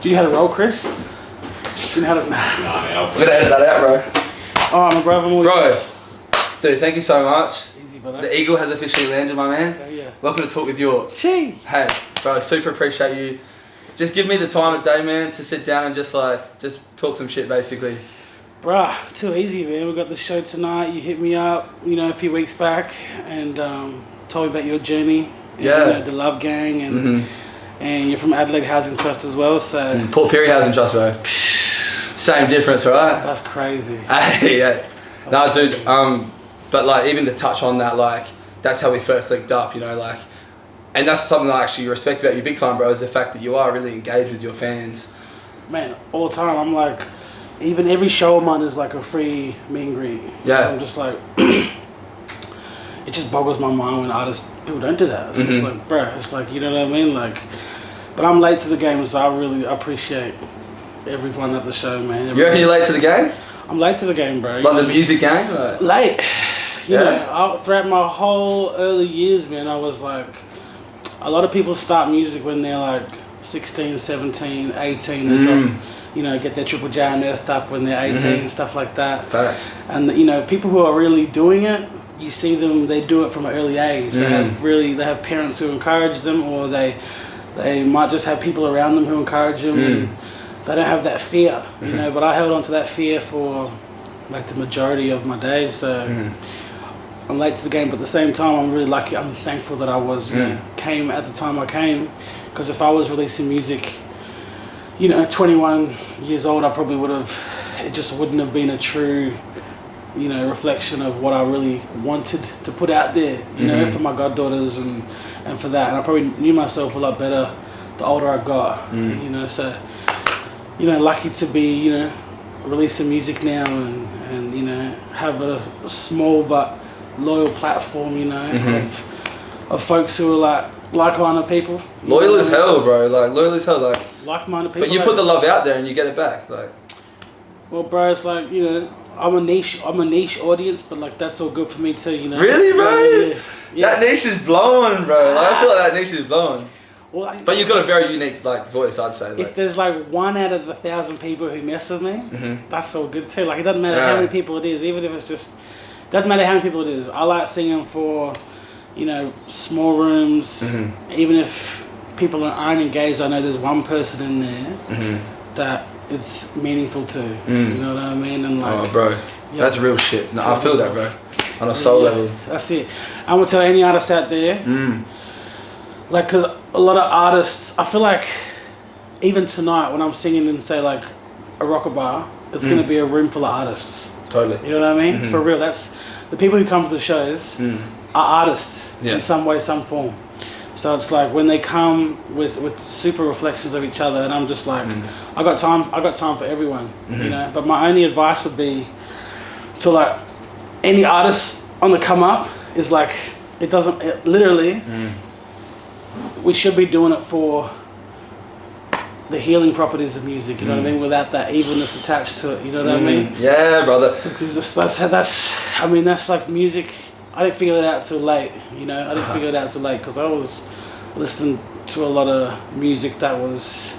Do you know how to roll, Chris? Do you know how to... Nah, man, I'm gonna edit that out, bro. Alright, my brother. Bro, dude, thank you so much. Easy, brother. The Eagle has officially landed, my man. Okay, yeah. Welcome to Talk with Yorke. Gee. Hey, bro, super appreciate you. Just give me the time of day, man, to sit down and just talk some shit, basically. Bruh, too easy, man. We got the show tonight. You hit me up, a few weeks back and told me about your journey. Yeah. And, the Love Gang and and you're from Adelaide Housing Trust as well, so... Port Pirie Housing Trust, bro. Same difference, right? That's crazy. Hey, yeah. No, dude, but like, even to touch on that, like, that's how we first linked up, and that's something that I actually respect about you big time, bro, is the fact that you are really engaged with your fans. Man, all the time. I'm like, even every show of mine is like a free meet and greet. Yeah. So I'm just like, it just boggles my mind when people don't do that. It's just like, bro, it's like, you know what I mean? Like, but I'm late to the game, so I really appreciate everyone at the show, man. You reckon you're late to the game? I'm late to the game, bro. Like the music game? Like... Late. Throughout my whole early years, man, I was like, a lot of people start music when they're like 16, 17, 18, they drop, get their Triple J unearthed up when they're 18, stuff like that. Facts. And people who are really doing it, you see them, they do it from an early age. They have parents who encourage them, or they might just have people around them who encourage them. And they don't have that fear, but I held on to that fear for like the majority of my days. So I'm late to the game, but at the same time, I'm really lucky. I'm thankful that I was came at the time I came, because if I was releasing music, 21 years old, I probably would have. It just wouldn't have been a true, reflection of what I really wanted to put out there, for my goddaughters and for that. And I probably knew myself a lot better the older I got, So, lucky to be, releasing music now and have a small but loyal platform, of folks who are like-minded people. Loyal as hell, bro. Loyal as hell. Like-minded people. But you put the love out there and you get it back. Well, bro, it's like, I'm a niche audience, but that's all good for me too, Really, bro? Yeah. That niche is blowing, bro. I feel like that niche is blowing. Well, but you've got a very unique voice, I'd say. If there's 1 out of 1,000 people who mess with me, that's all good too. It doesn't matter how many people it is, even if it's just, doesn't matter how many people it is. I like singing for, small rooms. Even if people aren't engaged, I know there's one person in there that it's meaningful to. You know what I mean? And oh, bro, that's real shit. No, I feel that, bro. On a soul level. That's it. I'm gonna tell any artist out there, because a lot of artists, I feel like even tonight when I'm singing in, say, like a rocker bar, it's gonna be a room full of artists. Totally. You know what I mean? For real. That's the people who come to the shows are artists in some way, some form. So it's like when they come with super reflections of each other, and I'm just like, I got time for everyone, But my only advice would be to any artist on the come up is literally, we should be doing it for the healing properties of music, you know what I mean, without that evilness attached to it, you know what I mean? Yeah, brother. Because that's like music. I didn't figure it out till late, I didn't figure it out till late because I was listening to a lot of music that was,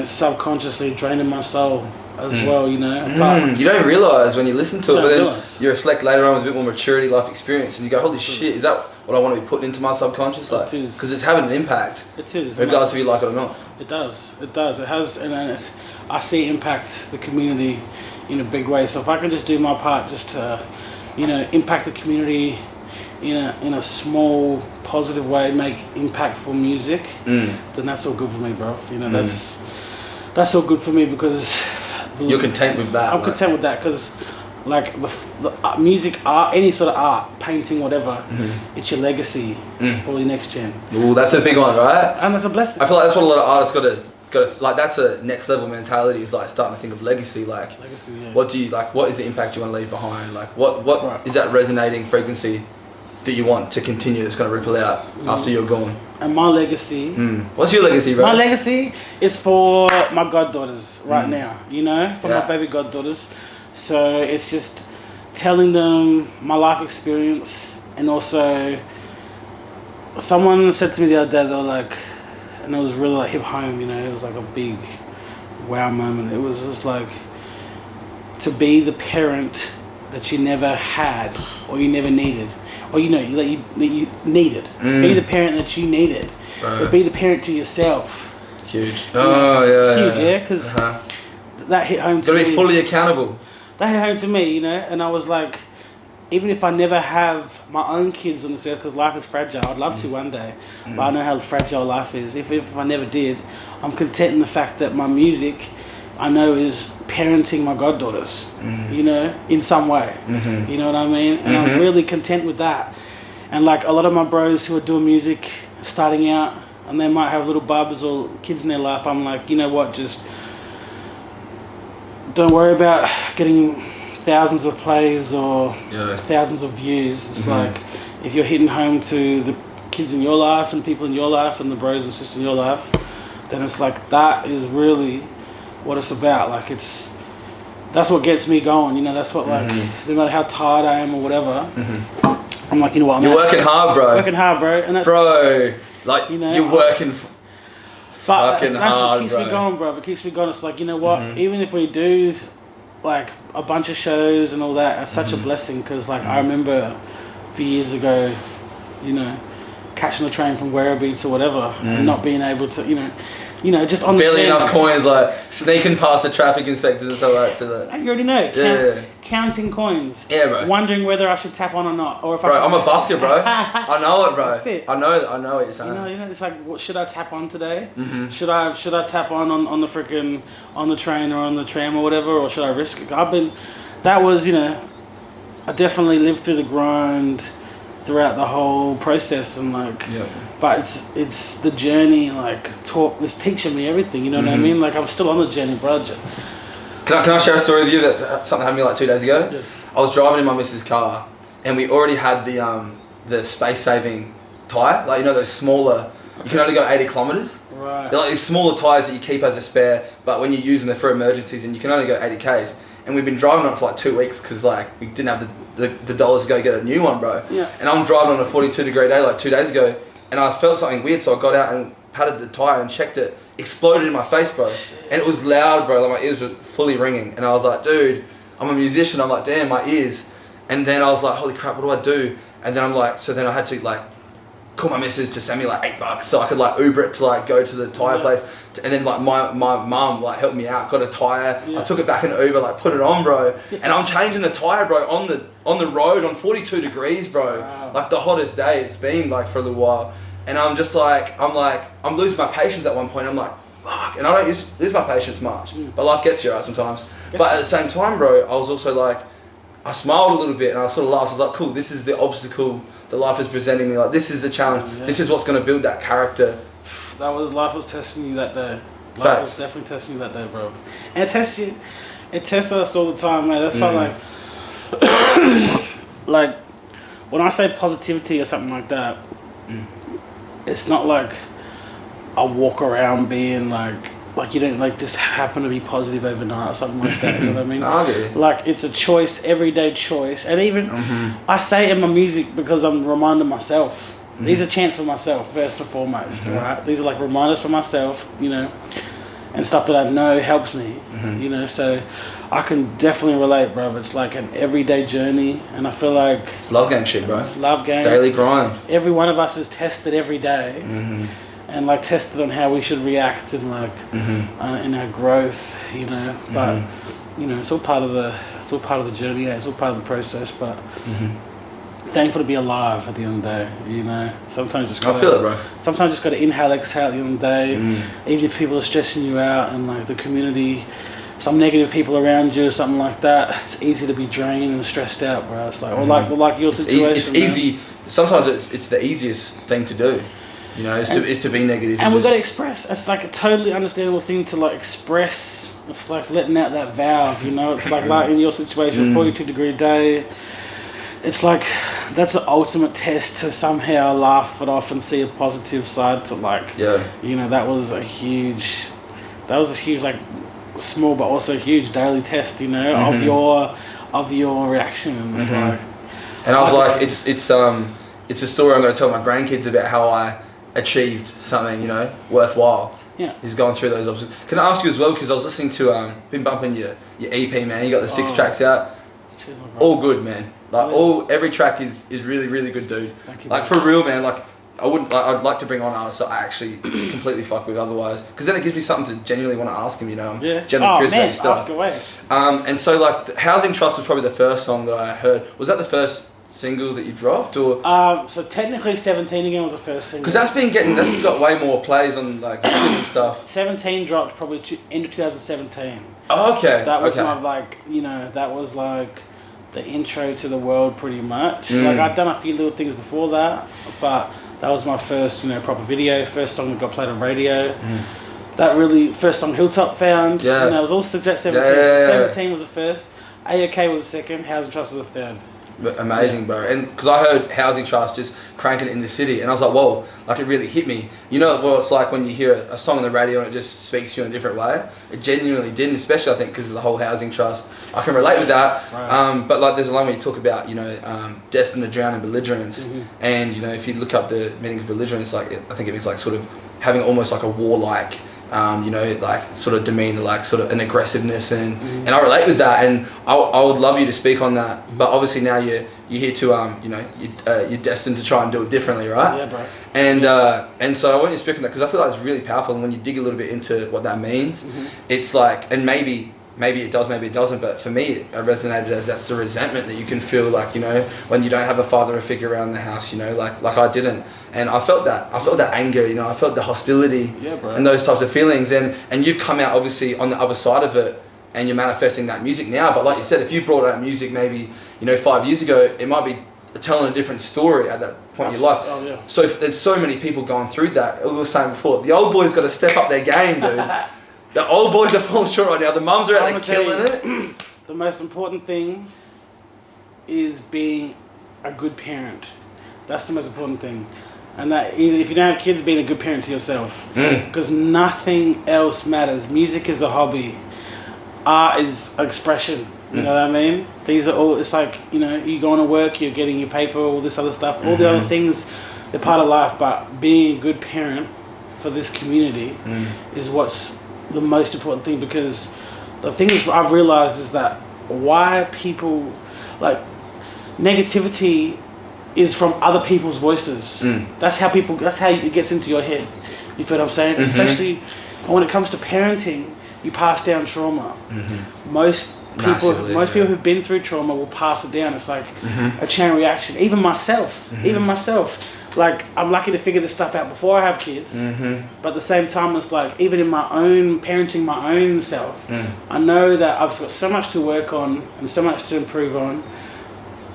subconsciously draining my soul as well, But you don't realise when you listen to it, but then realise. You reflect later on with a bit more maturity, life experience, and you go, holy shit, is that what I want to be putting into my subconscious? It is. Because it's having an impact. It is. Regardless if you like it or not. It does. It has, and I see it impact the community in a big way. So if I can just do my part just to, impact the community in a small, positive way, make impactful music, then that's all good for me, bro. That's all good for me because... You're content with that? I'm content with that because the music, art, any sort of art, painting, whatever, it's your legacy for the next gen. Ooh, that's a big one, right? And that's a blessing. I feel like that's what a lot of artists got to that's a next level mentality, is starting to think of legacy. Legacy, yeah. What do you what is the impact you want to leave behind? What is that resonating frequency that you want to continue that's going to ripple out after you're gone? And my legacy... What's your legacy, bro? My legacy is for my goddaughters right now, for my baby goddaughters. So it's just telling them my life experience, and also someone said to me the other day, they were like, and it was really hip home, it was like a big wow moment. It was just like to be the parent that you never had or you never needed, or you needed. Be the parent that you needed, but be the parent to yourself. Huge. Huge, because that hit home to me. Gotta be fully accountable. That hit home to me, and I was like, even if I never have my own kids on this earth, because life is fragile, I'd love to one day, but I know how fragile life is. If I never did, I'm content in the fact that my music, I know, is parenting my goddaughters, in some way. You know what I mean? And I'm really content with that. And like a lot of my bros who are doing music, starting out, and they might have little bubs or kids in their life, I'm like, you know what, just don't worry about getting thousands of plays or thousands of views. It's like, if you're hitting home to the kids in your life and people in your life and the bros and sisters in your life, then it's like, that is really what it's about. Like, that's what gets me going, that's what, like, no matter how tired I am or whatever, I'm like, you know what, you're working hard, bro. Working hard, bro. And that's, bro, like, you're working fucking that's hard, what keeps me going, bro. It keeps me going. It's like, you know what, even if we do like a bunch of shows and all that, it's such a blessing, because like I remember a few years ago, catching the train from Werribee to whatever and not being able to, just on barely the enough coins, like sneaking past the traffic inspectors and stuff like that. You already know, counting coins. Yeah, bro. Wondering whether I should tap on or not, or if I'm a busker, bro. I know it, bro. That's it. I know what you're saying. It's like, what should I tap on today? Should I tap on the freaking on the train or on the tram or whatever, or should I risk it? I definitely lived through the grind throughout the whole process, and like, but it's the journey, like, it's teaching me everything, you know what I mean? Like, I'm still on the journey, bro. Can I share a story with you that something happened to me like 2 days ago? Yes. I was driving in my missus' car, and we already had the space saving tyre, like, those smaller, you can only go 80 kilometres. Right. They're like these smaller tyres that you keep as a spare, but when you use them, they're for emergencies, and you can only go 80 k's. And we've been driving on it for like 2 weeks because like we didn't have the dollars to go get a new one, bro. Yeah. And I'm driving on a 42-degree day like 2 days ago, and I felt something weird, so I got out and patted the tyre and checked it. Exploded in my face, bro. And it was loud, bro. Like my ears were fully ringing. And I was like, dude, I'm a musician. I'm like, damn, my ears. And then I was like, holy crap, what do I do? And then I'm like, so then I had to like call my missus to send me like $8 so I could like Uber it to like go to the tyre place. And then like my mum like helped me out, got a tyre. I took it back in Uber, like put it on, bro. And I'm changing the tyre, bro, on the road on 42 degrees, bro. Wow. Like the hottest day it's been like for a little while. And I'm just like, I'm losing my patience at one point. I'm like, fuck. And I don't lose my patience much. But life gets you right sometimes. But at the same time, bro, I was also like, I smiled a little bit and I sort of laughed. I was like, cool, this is the obstacle that life is presenting me. Like, this is the challenge. Yeah. This is what's going to build that character. Life was testing you that day. Life was definitely testing you that day, bro. And it tests us all the time, man. That's why, like, when I say positivity or something like that, it's not like I walk around being like you don't like just happen to be positive overnight or something like that. You know what I mean? Okay. Like, it's a choice, everyday choice, and even I say it in my music because I'm reminding myself. These are chants for myself first and foremost, right? These are like reminders for myself, and stuff that I know helps me, So I can definitely relate, bro. It's like an everyday journey, and I feel like it's love game shit, bro. It's love game. Daily grind. Every one of us is tested every day. And like tested on how we should react and like in our growth, But it's all part of the journey. Yeah, it's all part of the process. But thankful to be alive at the end of the day. Sometimes just I feel it, bro. Sometimes just got to inhale, exhale at the end of the day. Even if people are stressing you out and like the community, some negative people around you or something like that, it's easy to be drained and stressed out, bro. It's like, or like your situation. It's easy. Sometimes it's the easiest thing to do. Is to be negative. And we've got to express. It's like a totally understandable thing to like express. It's like letting out that valve, It's like in your situation, 42-degree day. It's like that's the ultimate test to somehow laugh it off and see a positive side to like. Yeah. That was a huge, like small but also huge daily test. Of your reaction. And it's like. And I was like, it's a story I'm going to tell my grandkids about how I achieved something, worthwhile. Yeah. He's gone through those obstacles. Can I ask you as well, because I was listening to, been bumping your EP, man. You got the 6 tracks out. Cheers, my bro. All good, man. Like every track is really, really good, dude. Thank you, like for real, man. Like I'd like to bring on artists that I actually completely fuck with otherwise, because then it gives me something to genuinely want to ask him, you know. Yeah. Genuinely curious about ask your stuff. And so like the Housing Trust was probably the first song that I heard. Was that the first single that you dropped, or? So technically 17 again was the first single. Because that's got way more plays on like YouTube and stuff. 17 dropped probably end of 2017. Oh, okay. That was my that was like the intro to the world pretty much. Like I'd done a few little things before that, but that was my first, proper video, first song that got played on radio. That really, first song Hilltop found. Yeah. It was all 17. Yeah. 17 was the first, AOK was the second, Housing Trust was the third. Amazing, bro. And because I heard Housing Trust just cranking it in the city, and I was like, whoa, like it really hit me. You know what it's like when you hear a song on the radio and it just speaks to you in a different way? It genuinely did, especially I think because of the whole Housing Trust. I can relate with that. Right. But like there's a line where you talk about, destined to drown in belligerence. And, if you look up the meaning of belligerence, like I think it means like sort of having almost like a warlike like sort of demeanor, like sort of an aggressiveness, and I relate with that, and I would love you to speak on that. But obviously now you're here to you're destined to try and do it differently, right? Yeah, bro. And so I want you to speak on that, because I feel like it's really powerful, and when you dig a little bit into what that means, it's like, and maybe it does, maybe it doesn't, but for me it resonated as that's the resentment that you can feel, like, when you don't have a father figure around the house, like I didn't, and I felt that anger, I felt the hostility, and those types of feelings, and you've come out obviously on the other side of it, and you're manifesting that music now. But like you said, if you brought out music maybe 5 years ago, it might be telling a different story at that point in your life. Oh, yeah. So if there's so many people going through that, we were saying before, the old boys got to step up their game, dude. The old boys are falling short right now. The mums are out there killing it. The most important thing is being a good parent. That's the most important thing. And that if you don't have kids, being a good parent to yourself. Because nothing else matters. Music is a hobby. Art is expression. You know what I mean? These are all, it's like, you going to work, you're getting your paper, all this other stuff. All the other things, they're part of life. But being a good parent for this community is what's the most important thing, because the thing is I've realized is that why people like negativity is from other people's voices. That's how it gets into your head. You feel what I'm saying? Especially when it comes to parenting, you pass down trauma. Most people who've been through trauma will pass it down. It's like a chain reaction. Even myself. Like, I'm lucky to figure this stuff out before I have kids, but at the same time, it's like, even in my own, parenting my own self, I know that I've got so much to work on and so much to improve on,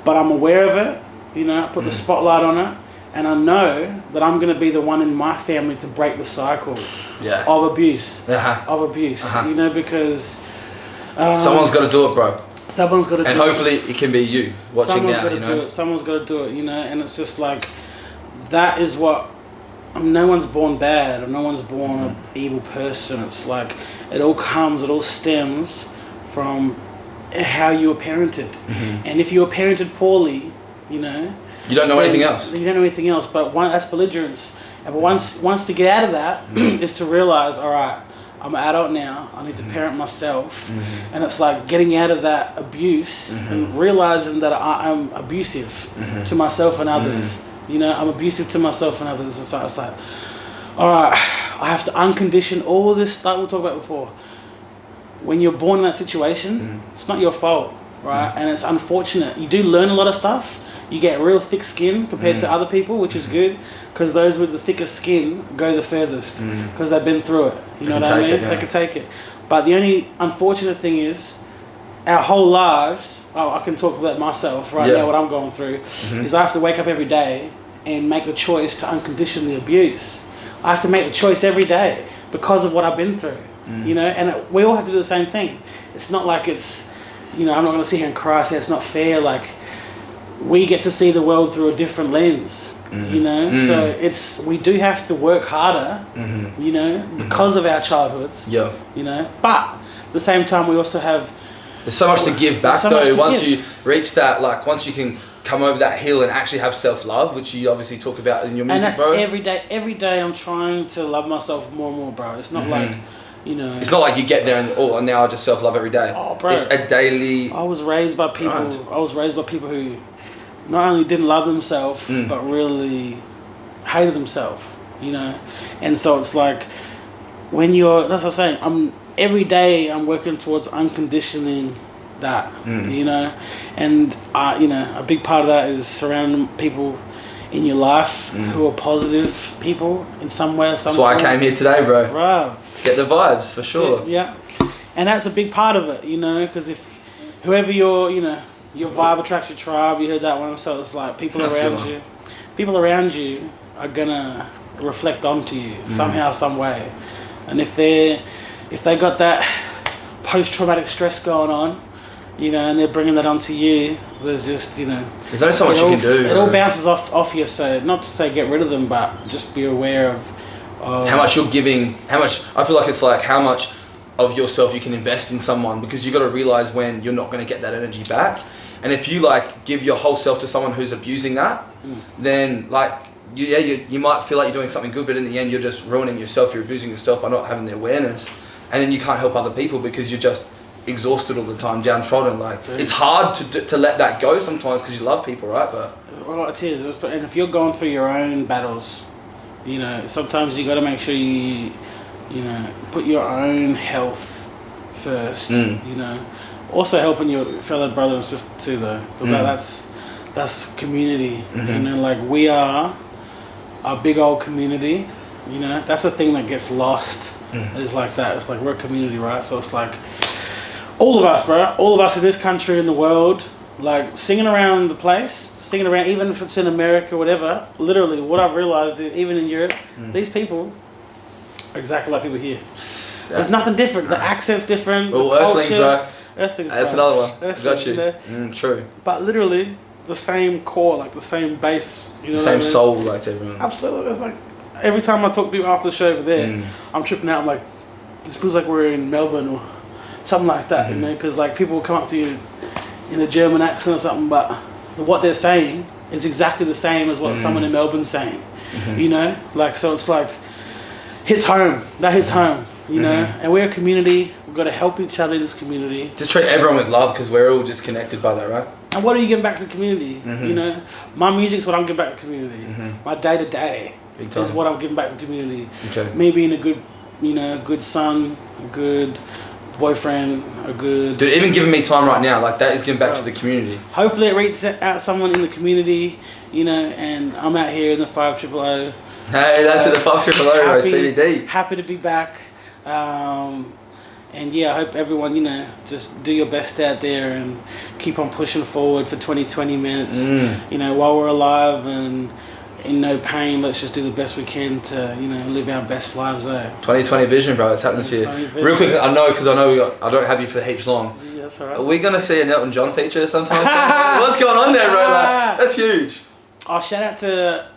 but I'm aware of it, I put the spotlight on it, and I know that I'm going to be the one in my family to break the cycle of abuse, because... someone's got to do it, bro. Someone's got to do it. And hopefully it can be you watching now, Someone's got to do it, and it's just like... That is what, no one's born bad, or no one's born an evil person. It's like, it all stems from how you were parented. And if you were parented poorly, you don't know anything else. You don't know anything else, but that's belligerence. And once to get out of that is to realize, all right, I'm an adult now, I need to parent myself. And it's like getting out of that abuse and realizing that I'm abusive to myself and others. I'm abusive to myself and others. It's like, all right, I have to uncondition all this stuff we talked about before. When you're born in that situation, it's not your fault, right? And it's unfortunate. You do learn a lot of stuff. You get real thick skin compared to other people, which is good, because those with the thickest skin go the furthest, because they've been through it. You know what I mean? They can take it. But the only unfortunate thing is, our whole lives, I can talk about myself right now, what I'm going through, is I have to wake up every day and make the choice to uncondition the abuse. I have to make the choice every day because of what I've been through, and we all have to do the same thing. It's not like it's, I'm not going to sit here and cry, say it's not fair. Like, we get to see the world through a different lens, so we do have to work harder, because of our childhoods, but at the same time we also have... There's so much to give back though. Once you reach that, like once you can come over that hill and actually have self-love, which you obviously talk about in your music, and that's bro? every day I'm trying to love myself more and more, bro. It's not like, you know... It's not like you get there and, now I just self-love every day. Oh, bro. It's a daily... I was raised by people... Right. I was raised by people who not only didn't love themselves, but really hated themselves, you know? And so it's like, when you're... That's what I'm saying. Every day I'm working towards unconditioning that, you know? And, you know, a big part of that is surrounding people in your life who are positive people in some way or some That's why I came here today, bro. Right. To get the vibes, for sure. Yeah. And that's a big part of it, you know, because if whoever your vibe attracts your tribe, you heard that one, so it's like people around you are gonna reflect onto you somehow, some way. And if they got that post-traumatic stress going on, you know, and they're bringing that onto you, there's just, you know... There's only so much you can do. It all bounces off you, so not to say get rid of them, but just be aware of... how much you're giving, I feel like it's like how much of yourself you can invest in someone, because you got to realize when you're not going to get that energy back. And if you like give your whole self to someone who's abusing that, then like, you might feel like you're doing something good, but in the end you're just ruining yourself, you're abusing yourself by not having the awareness. And then you can't help other people because you're just exhausted all the time, downtrodden. Like, it's hard to let that go sometimes because you love people, right? But well, it is. And if you're going through your own battles, you know, sometimes you got to make sure you know, put your own health first. You know, also helping your fellow brother and sister too, though, because that's community. You know, like we are a big old community. You know, that's the thing that gets lost. It's like that. It's like we're a community, right? So it's like all of us, bro. All of us in this country, in the world, like singing around the place, singing around, even if it's in America or whatever. Literally, what I've realized is even in Europe, these people are exactly like people here. There's nothing different. The accent's different. Well, the Earthlings, culture, bro. Earthlings, That's bro. another one. Earthlings, Got you. You know? True. But literally, the same core, like the same base. You know, the same soul, like to everyone. Absolutely. It's like every time I talk to people after the show over there, I'm tripping out. I'm like, this feels like we're in Melbourne or something like that, you know, because like people will come up to you in a German accent or something, but what they're saying is exactly the same as what someone in Melbourne's saying, you know, like, so it's like, hits home, that hits home, you know, and we're a community, we've got to help each other in this community. Just treat everyone with love, because we're all just connected by that, right? And what are you giving back to the community, you know, my music's what I'm giving back to the community, my day-to-day is what I'm giving back to the community, me being a good, you know, a good son, a good boyfriend, a good... Dude, even giving me time right now, like that is giving back to the community. Hopefully it reaches out someone in the community, you know, and I'm out here in the 5000. Hey, that's it, the 5000, bro, CBD. Happy to be back. And yeah, I hope everyone, you know, just do your best out there and keep on pushing forward for 20 minutes. You know, while we're alive and in no pain, let's just do the best we can to, you know, live our best lives there. 2020 vision, bro, it's happening to you. Real quick, I don't have you for heaps long. Yeah, that's alright. Are we going to see an Elton John feature sometime? What's going on there, bro? Like, that's huge. Oh, shout out to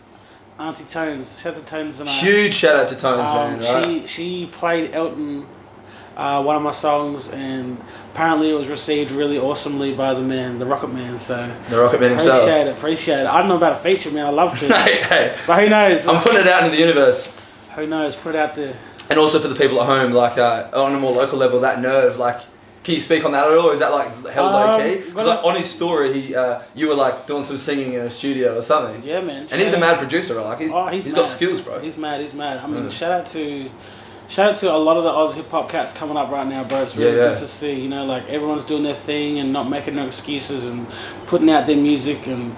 Auntie Tones. Shout out to Tones and I. Huge shout out to Tones, man, right? She played Elton, one of my songs, and apparently it was received really awesomely by the Rocket Man, so... The Rocket Man himself. Appreciate it. I don't know about a feature, man, I love to. hey. But who knows? I'm putting it out into the universe. Who knows, put it out there. And also for the people at home, like, on a more local level, that nerve, like, can you speak on that at all? Is that, like, held low key? Because, like, on his story, you were, like, doing some singing in a studio or something. Yeah, man. And he's a mad producer, right? Like, he's got skills, bro. He's mad. I mean, shout out to a lot of the Oz hip hop cats coming up right now, bro. It's really good to see, you know, like everyone's doing their thing and not making no excuses and putting out their music and,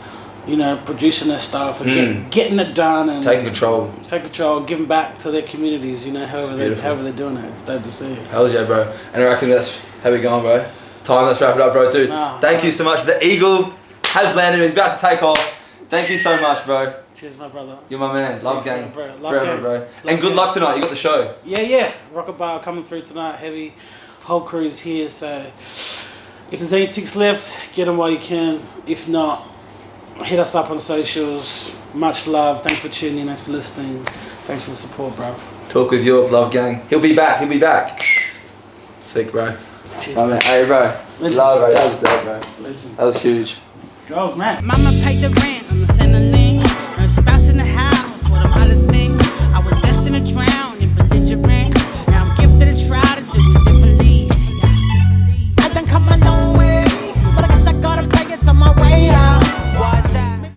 you know, producing their stuff and getting it done and taking control, giving back to their communities, you know, however they're doing it. It's dope to see. Hells yeah, bro. And I reckon that's how we going, bro. Time, let's wrap it up, bro. Dude, thank you so much. The Eagle has landed. He's about to take off. Thank you so much, bro. Cheers, my brother. You're my man. Love gang. Love forever, gang. bro. And good luck tonight. You got the show. Yeah. Rocket Bar coming through tonight. Heavy. Whole crew's here. So if there's any tickets left, get them while you can. If not, hit us up on socials. Much love. Thanks for tuning in. Thanks for listening. Thanks for the support, bro. Talk with Yorke. Love gang. He'll be back. Sick, bro. Cheers, man. Hey, bro. Legend. Love, bro. That was dope, bro. Legend. That was huge. Joel's mad. Mama paid the rent, I'm sending